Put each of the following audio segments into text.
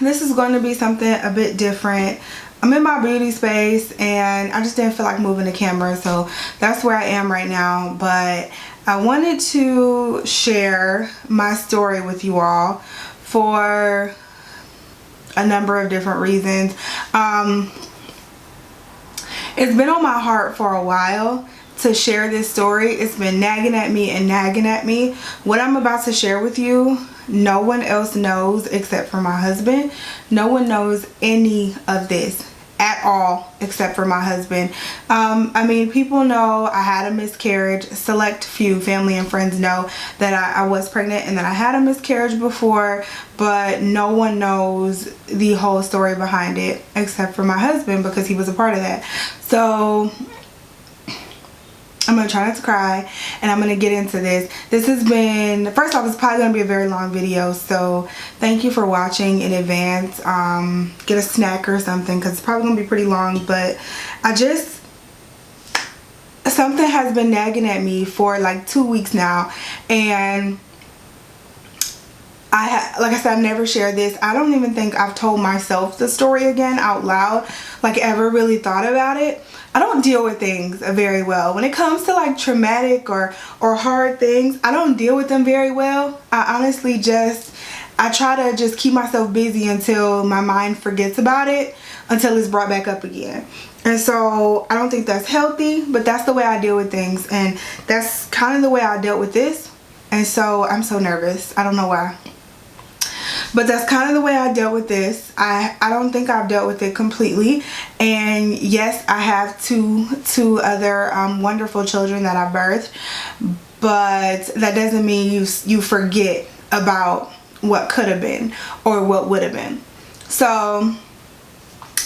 this is going to be something a bit different. I'm in my beauty space and I just didn't feel like moving the camera, so that's where I am right now. But I wanted to share my story with you all for a number of different reasons. It's been on my heart for a while to share this story. It's been nagging at me and nagging at me. What I'm about to share with you, no one else knows except for my husband. No one knows any of this at all except for my husband. I mean, people know I had a miscarriage. Select few family and friends know that I was pregnant and that I had a miscarriage before, but no one knows the whole story behind it except for my husband, because he was a part of that. So I'm gonna try not to cry and I'm gonna get into this. This has been, first off, it's probably gonna be a very long video, so thank you for watching in advance. Get a snack or something because it's probably gonna be pretty long, but something has been nagging at me for like 2 weeks now, and like I said, I've never shared this. I don't even think I've told myself the story again out loud, like ever really thought about it. I don't deal with things very well. When it comes to like traumatic or hard things, I don't deal with them very well. I honestly I try to just keep myself busy until my mind forgets about it, until it's brought back up again. And so I don't think that's healthy, but that's the way I deal with things. And that's kind of the way I dealt with this. And so I'm so nervous. I don't know why. But that's kind of the way I dealt with this. I don't think I've dealt with it completely. And yes, I have two other wonderful children that I birthed. But that doesn't mean you forget about what could have been or what would have been. So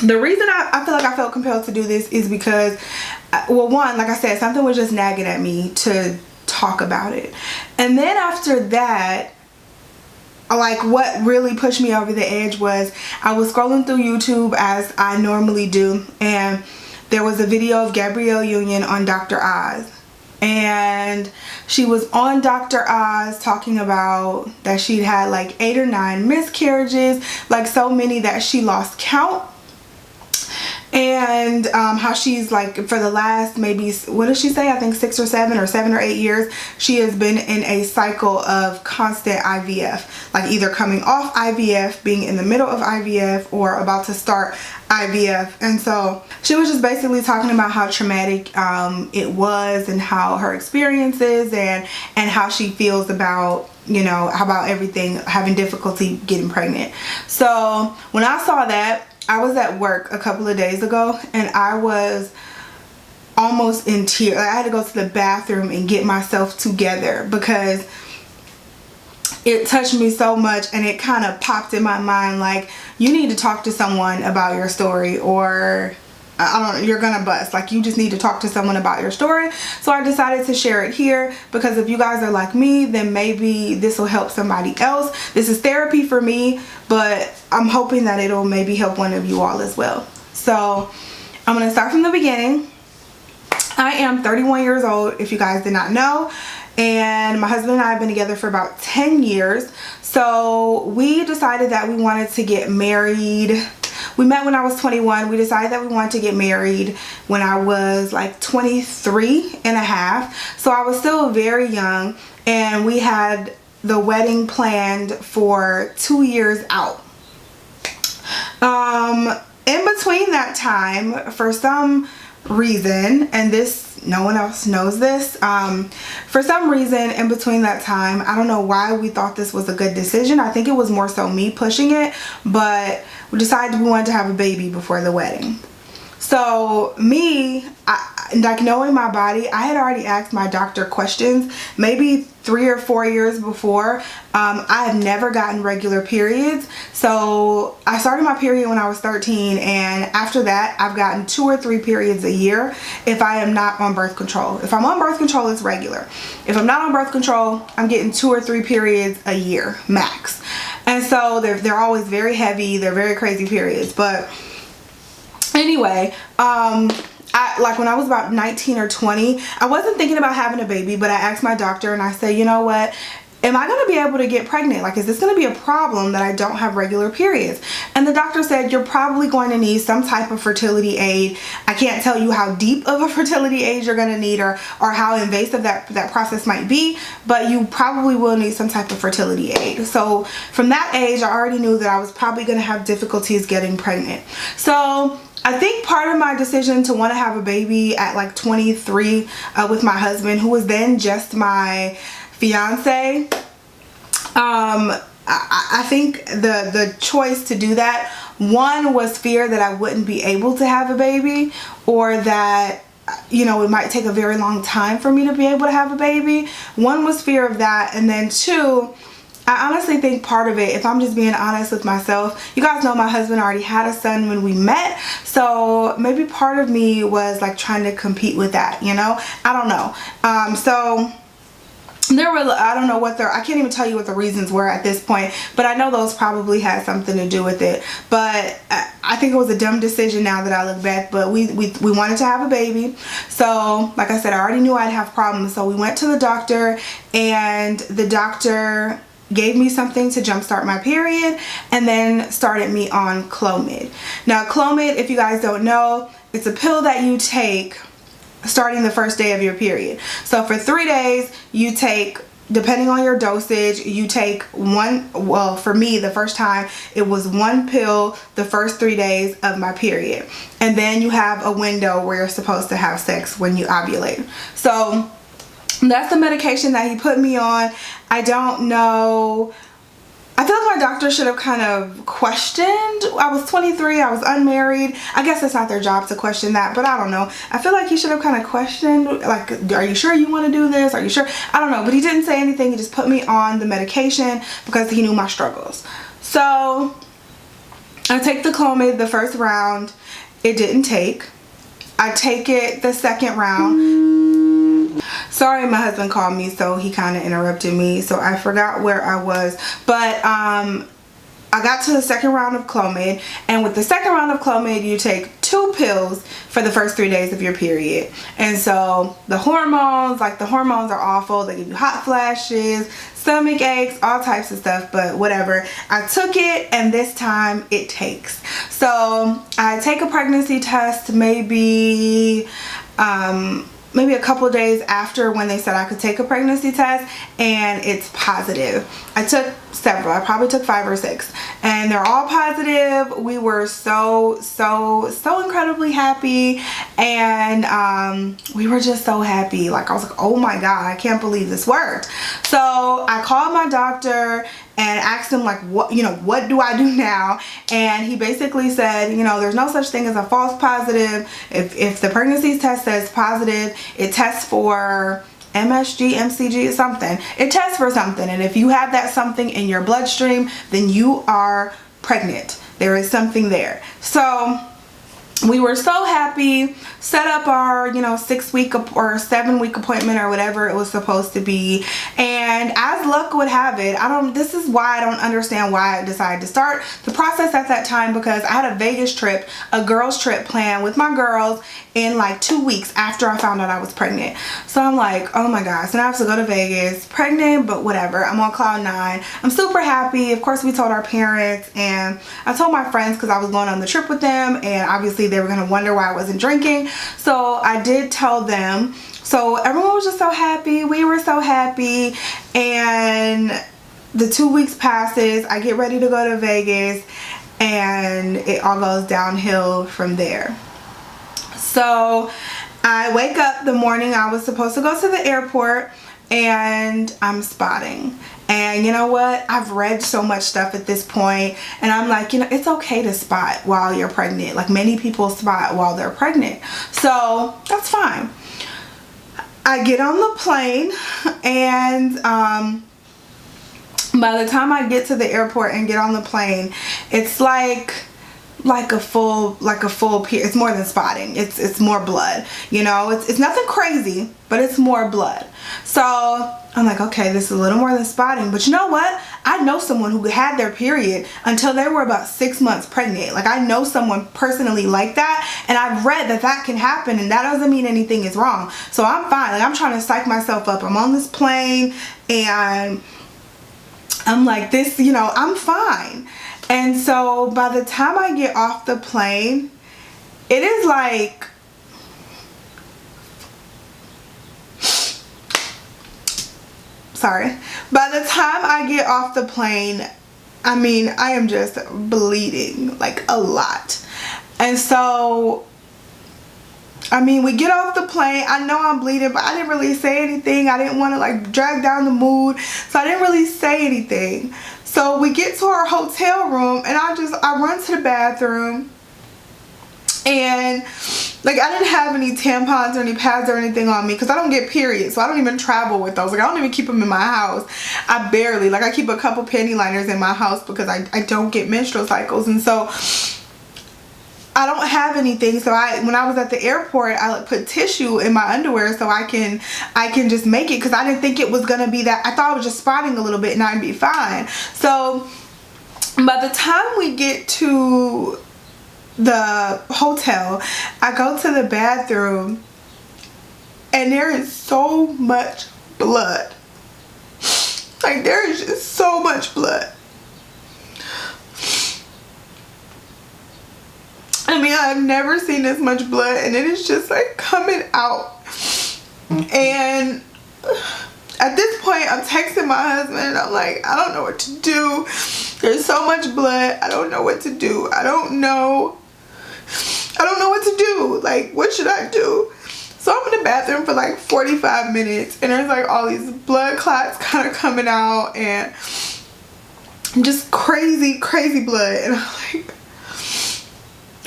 the reason I feel like I felt compelled to do this is because, well, one, like I said, something was just nagging at me to talk about it. And then after that, like what really pushed me over the edge was I was scrolling through YouTube as I normally do, and there was a video of Gabrielle Union on Dr. Oz, and she was on Dr. Oz talking about that she'd had like 8 or 9 miscarriages, like so many that she lost count. And how she's like, for the last maybe, what did she say, I think 6 or 7 or 7 or 8 years, she has been in a cycle of constant IVF, like either coming off IVF, being in the middle of IVF, or about to start IVF. And so she was just basically talking about how traumatic it was, and how her experiences and how she feels about, you know, how about everything, having difficulty getting pregnant. So when I saw that, I was at work a couple of days ago and I was almost in tears. I had to go to the bathroom and get myself together because it touched me so much, and it kind of popped in my mind like, you need to talk to someone about your story, or I don't know, you're gonna bust. Like, you just need to talk to someone about your story. So I decided to share it here, because if you guys are like me, then maybe this will help somebody else. This is therapy for me, but I'm hoping that it'll maybe help one of you all as well. So I'm gonna start from the beginning. I am 31 years old, if you guys did not know, and my husband and I have been together for about 10 years. So we decided that we wanted to get married. We met when I was 21. We decided that we wanted to get married when I was like 23 and a half. So I was still very young, and we had the wedding planned for 2 years out. In between that time, for some reason, and this, no one else knows this, for some reason in between that time, I don't know why we thought this was a good decision. I think it was more so me pushing it, but we decided we wanted to have a baby before the wedding. So me, like knowing my body, I had already asked my doctor questions maybe 3 or 4 years before. I have never gotten regular periods. So I started my period when I was 13, and after that I've gotten 2 or 3 periods a year if I am not on birth control. If I'm on birth control, it's regular. If I'm not on birth control, I'm getting 2 or 3 periods a year max. And so they're always very heavy. They're very crazy periods. But anyway, like when I was about 19 or 20, I wasn't thinking about having a baby, but I asked my doctor and I said, you know what, am I going to be able to get pregnant? Like, is this going to be a problem that I don't have regular periods? And the doctor said, you're probably going to need some type of fertility aid. I can't tell you how deep of a fertility aid you're going to need, or how invasive that process might be, but you probably will need some type of fertility aid. So from that age, I already knew that I was probably going to have difficulties getting pregnant. So I think part of my decision to want to have a baby at like 23 with my husband, who was then just my fiance, I think the choice to do that, one was fear that I wouldn't be able to have a baby, or that, you know, it might take a very long time for me to be able to have a baby. One was fear of that, and then two, I honestly think part of it, if I'm just being honest with myself, you guys know my husband already had a son when we met, so maybe part of me was like trying to compete with that, you know? I don't know. So there were, I don't know what I can't even tell you what the reasons were at this point, but I know those probably had something to do with it. But I think it was a dumb decision now that I look back, but we wanted to have a baby. So like I said, I already knew I'd have problems. So we went to the doctor, and the doctor gave me something to jumpstart my period, and then started me on Clomid. Now Clomid, if you guys don't know, it's a pill that you take starting the first day of your period. So for 3 days you take, depending on your dosage, you take one, well for me the first time it was one pill the first 3 days of my period, and then you have a window where you're supposed to have sex when you ovulate. So that's the medication that he put me on. I don't know, I feel like my doctor should have kind of questioned. I was 23, I was unmarried. I guess it's not their job to question that, but I don't know. I feel like he should have kind of questioned, like, are you sure you want to do this? Are you sure? I don't know, but he didn't say anything. He just put me on the medication because he knew my struggles. So I take the Clomid the first round. It didn't take. I take it the second round. Sorry, my husband called me, so he kind of interrupted me, so I forgot where I was. But I got to the second round of Clomid, and with the second round of Clomid you take 2 pills for the first 3 days of your period. And so the hormones are awful. They give you hot flashes, stomach aches, all types of stuff, but whatever. I took it, and this time it takes. So I take a pregnancy test maybe a couple days after when they said I could take a pregnancy test, and it's positive. I took several. I probably took 5 or 6, and they're all positive. We were so incredibly happy, and we were just so happy. Like, I was like, oh my god, I can't believe this worked. So I called my doctor and asked him, like, what do I do now? And he basically said, you know, there's no such thing as a false positive. If the pregnancy test says positive, it tests for MSG, MCG, something. It tests for something, and if you have that something in your bloodstream, then you are pregnant. There is something there. So we were so happy, set up our 6-week or 7-week appointment or whatever it was supposed to be, and as luck would have it, this is why I don't understand why I decided to start the process at that time, because I had a Vegas trip, a girls trip planned with my girls in like 2 weeks after I found out I was pregnant. So I'm like, oh my gosh, so now I have to go to Vegas, pregnant, but whatever, I'm on cloud 9. I'm super happy. Of course we told our parents, and I told my friends because I was going on the trip with them, and obviously they were going to wonder why I wasn't drinking. So I did tell them. So everyone was just so happy. We were so happy. And the 2 weeks passes. I get ready to go to Vegas, and it all goes downhill from there. So I wake up the morning I was supposed to go to the airport, and I'm spotting. And you know what? I've read so much stuff at this point, and I'm like, it's okay to spot while you're pregnant. Like, many people spot while they're pregnant. So that's fine. I get on the plane, and by the time I get to the airport and get on the plane, it's like a full period. It's more than spotting. It's more blood. It's nothing crazy, but it's more blood. So I'm like, okay, this is a little more than spotting. But you know what? I know someone who had their period until they were about 6 months pregnant. Like, I know someone personally like that, and I've read that can happen, and that doesn't mean anything is wrong. So I'm fine. Like, I'm trying to psych myself up. I'm on this plane, and I'm like, this, you know, I'm fine. And so by the time I get off the plane, it is like, sorry, by the time I get off the plane, I mean, I am just bleeding like a lot. And so, I mean, we get off the plane. I know I'm bleeding, but I didn't really say anything. I didn't want to like drag down the mood, so I didn't really say anything. So we get to our hotel room, and I run to the bathroom, and like I didn't have any tampons or any pads or anything on me because I don't get periods, so I don't even travel with those. Like I don't even keep them in my house. I barely, like I keep a couple panty liners in my house because I don't get menstrual cycles, and so I don't have anything. So when I was at the airport, I like put tissue in my underwear so I can just make it, because I didn't think it was gonna be that. I thought I was just spotting a little bit and I'd be fine. So by the time we get to the hotel, I go to the bathroom and there is so much blood. Like there is just so much blood. I mean, I've never seen this much blood, and it is just like coming out. And at this point, I'm texting my husband and I'm like, I don't know what to do. There's so much blood. I don't know what to do. I don't know what to do. Like, what should I do? So I'm in the bathroom for like 45 minutes, and there's like all these blood clots kind of coming out and just crazy, crazy blood. And I'm like,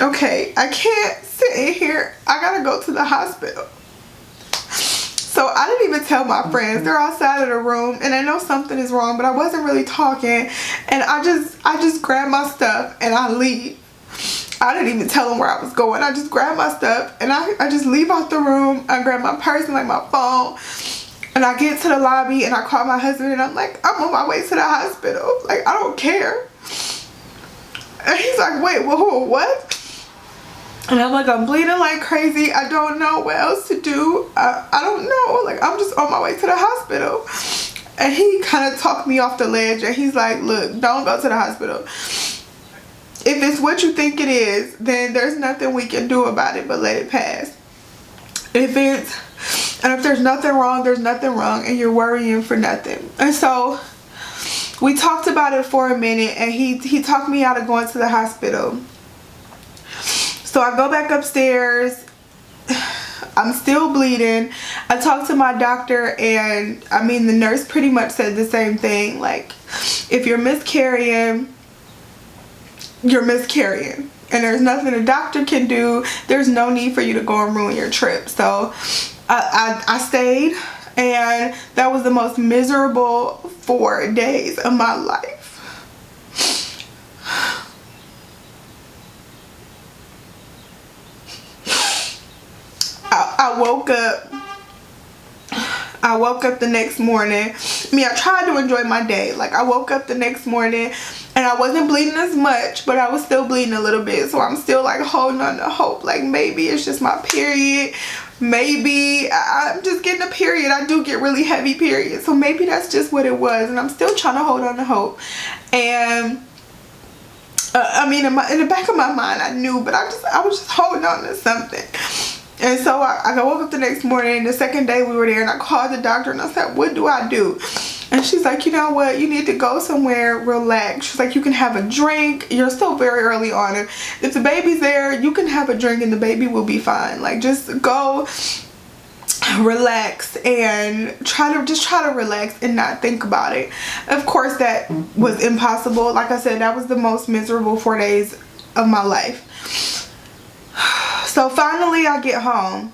okay, I can't sit in here. I gotta go to the hospital. So I didn't even tell my friends. They're outside of the room and I know something is wrong, but I wasn't really talking. And I just grabbed my stuff and I leave. I didn't even tell them where I was going. I just grabbed my stuff and I just leave out the room. I grab my purse and like my phone. And I get to the lobby and I call my husband and I'm like, I'm on my way to the hospital. Like, I don't care. And he's like, wait, what? And I'm like, I'm bleeding like crazy. I don't know what else to do. I don't know. Like, I'm just on my way to the hospital. And he kind of talked me off the ledge. And he's like, look, don't go to the hospital. If it's what you think it is, then there's nothing we can do about it but let it pass. If there's nothing wrong, there's nothing wrong. And you're worrying for nothing. And so we talked about it for a minute. And he talked me out of going to the hospital. So I go back upstairs. I'm still bleeding. I talked to my doctor, and I mean, the nurse pretty much said the same thing. Like, if you're miscarrying, you're miscarrying. And there's nothing a doctor can do. There's no need for you to go and ruin your trip. So I stayed, and that was the most miserable 4 days of my life. I woke up the next morning. I mean, I tried to enjoy my day. Like, I woke up the next morning and I wasn't bleeding as much, but I was still bleeding a little bit. So I'm still like holding on to hope. Like, maybe it's just my period. Maybe I'm just getting a period. I do get really heavy periods. So maybe that's just what it was. And I'm still trying to hold on to hope. And I mean, in the back of my mind, I knew, but I was just holding on to something. And so I woke up the next morning, the second day we were there, and I called the doctor and I said, what do I do? And she's like, you know what? You need to go somewhere, relax. She's like, you can have a drink. You're still very early on. And if the baby's there, you can have a drink and the baby will be fine. Like, just go relax and try to relax and not think about it. Of course, that was impossible. Like I said, that was the most miserable 4 days of my life. So finally I get home.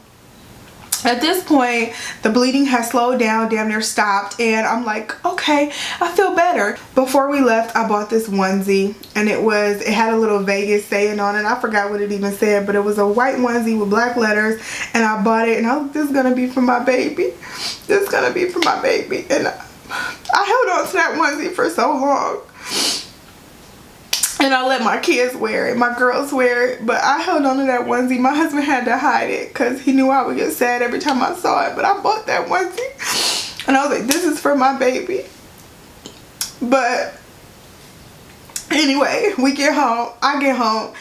At this point, the bleeding has slowed down, damn near stopped, and I'm like, okay, I feel better. Before we left, I bought this onesie, and it had a little Vegas saying on it. I forgot what it even said, but it was a white onesie with black letters, and I bought it, and I was like, this is gonna be for my baby. This is gonna be for my baby. And I held on to that onesie for so long. And I let my kids wear it, my girls wear it, but I held on to that onesie. My husband had to hide it because he knew I would get sad every time I saw it, but I bought that onesie. And I was like, this is for my baby. But anyway, we get home. I get home,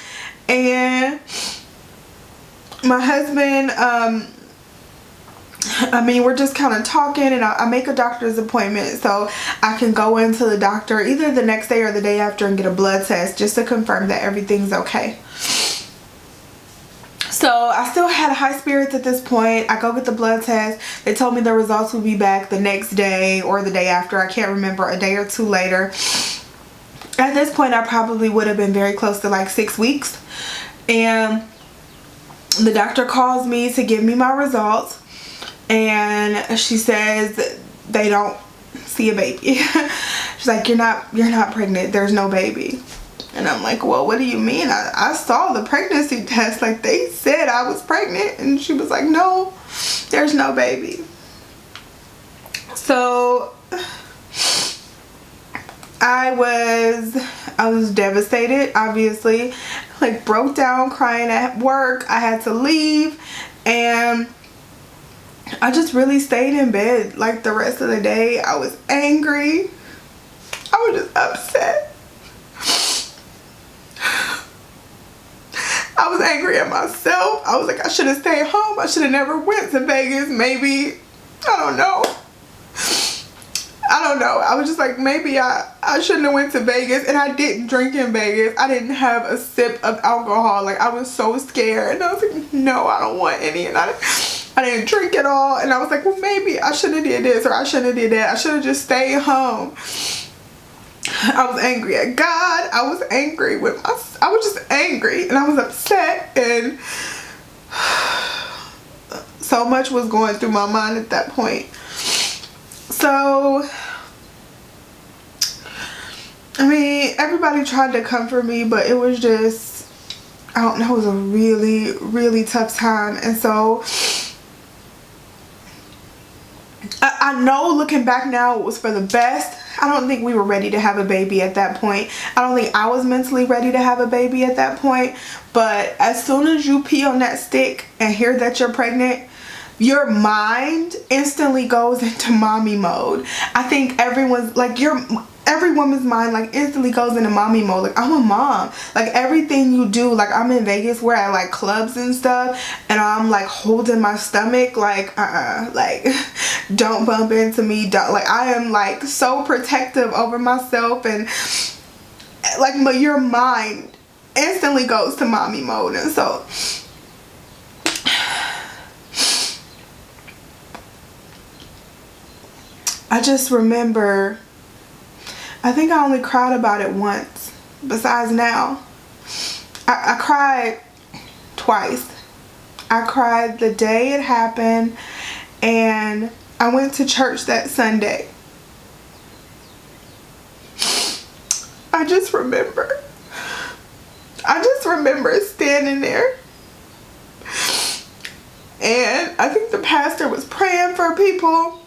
and my husband, we're just kind of talking, and I make a doctor's appointment so I can go into the doctor either the next day or the day after and get a blood test just to confirm that everything's okay. So I still had high spirits at this point. I go get the blood test. They told me the results would be back the next day or the day after. I can't remember, a day or two later. At this point, I probably would have been very close to like 6 weeks. And the doctor calls me to give me my results. And she says they don't see a baby. She's like, you're not pregnant. There's no baby. And I'm like, well, what do you mean? I saw the pregnancy test. Like, they said I was pregnant. And she was like, no, there's no baby. So I was devastated, obviously. Like, broke down crying at work. I had to leave. And I just really stayed in bed like the rest of the day. I was angry. I was just upset. I was angry at myself. I was like, I should have stayed home. I should have never went to Vegas. Maybe, I don't know. I was just like, maybe I shouldn't have went to Vegas. And I didn't drink in Vegas. I didn't have a sip of alcohol. Like, I was so scared. And I was like, no, I don't want any. And I didn't drink at all. And I was like, well, maybe I should have did this or I should have did that. I should have just stayed home. I was angry at God. I was angry with myself. I was just angry and I was upset, and so much was going through my mind at that point. So, I mean, everybody tried to comfort me, but it was just, I don't know, it was a really, really tough time. And so I know, looking back now, it was for the best. I don't think we were ready to have a baby at that point. I don't think I was mentally ready to have a baby at that point. But as soon as you pee on that stick and hear that you're pregnant, your mind instantly goes into mommy mode. I think every woman's mind like instantly goes into mommy mode. Like, I'm a mom. Like, everything you do, like, I'm in Vegas, we're at like clubs and stuff, and I'm like holding my stomach like like don't bump into me, don't, like, I am like so protective over myself, and like your mind instantly goes to mommy mode. And so I just remember, I think I only cried about it once, besides now. I cried twice. I cried the day it happened, and I went to church that Sunday. I just remember standing there, and I think the pastor was praying for people.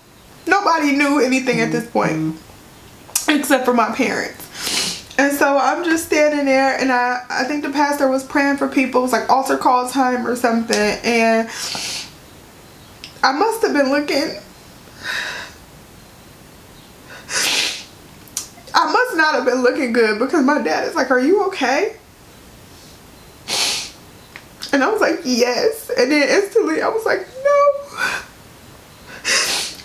Nobody knew anything at this point except for my parents. And so I'm just standing there, and I think the pastor was praying for people. It was like altar call time or something, and I must have been looking, I must not have been looking good, because my dad is like, are you okay? And I was like, yes. And then instantly I was like, no.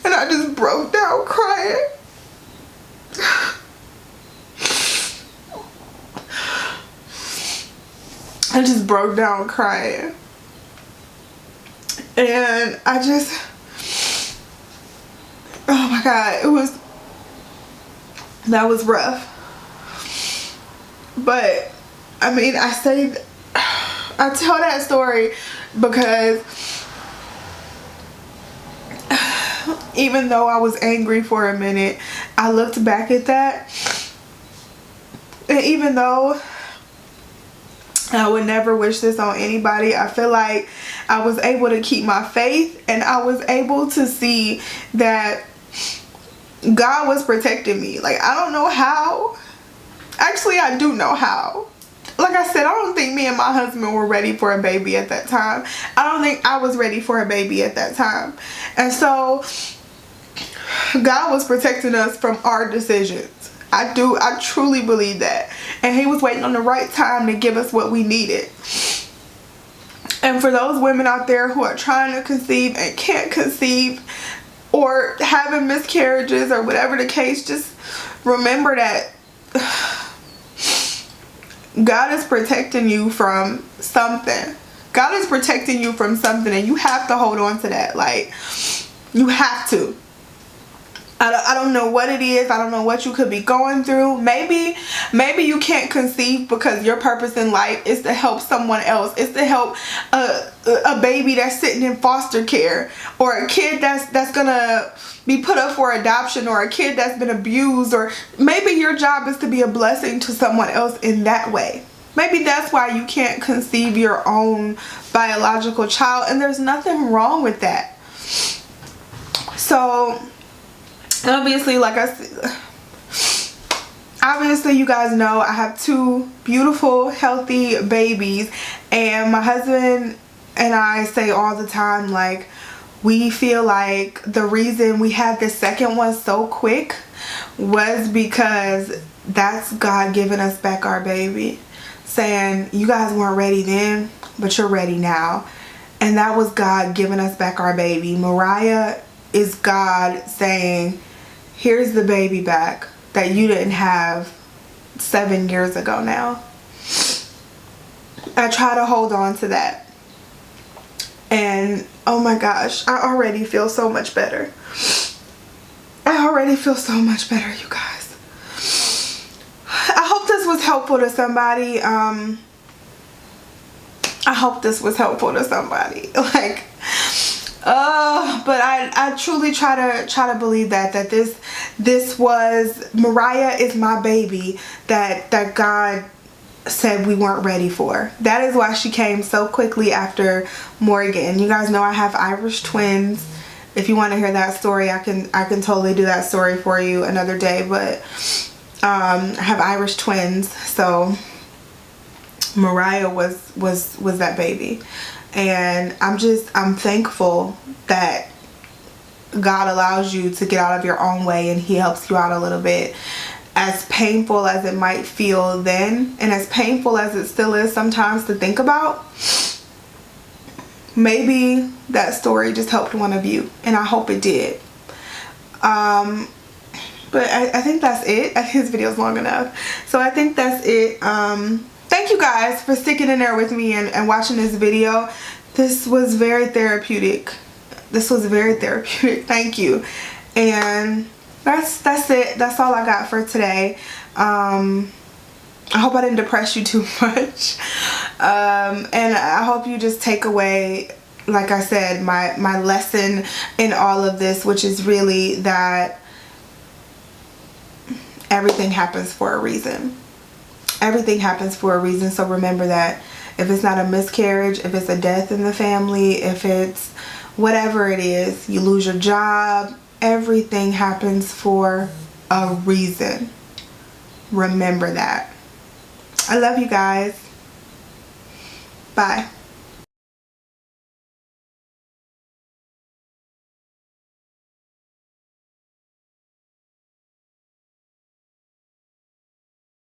And I just broke down crying. I just broke down crying. And I just, oh my God, that was rough. But I mean, I tell that story because even though I was angry for a minute, I looked back at that, and even though I would never wish this on anybody, I feel like I was able to keep my faith, and I was able to see that God was protecting me. Like, I don't know how. Actually, I do know how. Like I said, I don't think me and my husband were ready for a baby at that time. I don't think I was ready for a baby at that time. And so God was protecting us from our decisions. I truly believe that. And he was waiting on the right time to give us what we needed. And for those women out there who are trying to conceive and can't conceive, or having miscarriages or whatever the case, just remember that God is protecting you from something. God is protecting you from something, and you have to hold on to that. Like, you have to. I don't know what it is. I don't know what you could be going through. Maybe you can't conceive because your purpose in life is to help someone else. It's to help a baby that's sitting in foster care, or a kid that's gonna be put up for adoption, or a kid that's been abused, or maybe your job is to be a blessing to someone else in that way. Maybe that's why you can't conceive your own biological child, and there's nothing wrong with that. So obviously, like I said, obviously you guys know I have 2 beautiful, healthy babies, and my husband and I say all the time, like, we feel like the reason we had the second one so quick was because that's God giving us back our baby, saying, you guys weren't ready then, but you're ready now. And that was God giving us back our baby. Mariah is God saying, here's the baby back that you didn't have 7 years ago now. I try to hold on to that. And oh my gosh, I already feel so much better. I already feel so much better, you guys. I hope this was helpful to somebody. I hope this was helpful to somebody. Like, but I truly try to believe that this was, Mariah is my baby that God said we weren't ready for. That is why she came so quickly after Morgan. You guys know I have Irish twins. If you want to hear that story, I can totally do that story for you another day. But I have Irish twins, so Mariah was that baby. And I'm thankful that God allows you to get out of your own way, and he helps you out a little bit. As painful as it might feel then, and as painful as it still is sometimes to think about, maybe that story just helped one of you, and I hope it did. But I think that's it. I think this video is long enough, so I think that's it. Thank you guys for sticking in there with me and watching this video. This was very therapeutic. Thank you. And that's it. That's all I got for today. I hope I didn't depress you too much. And I hope you just take away, like I said, my lesson in all of this, which is really that everything happens for a reason. Everything happens for a reason. So remember that. If it's not a miscarriage, if it's a death in the family, if it's whatever it is, you lose your job, everything happens for a reason. Remember that. I love you guys. Bye.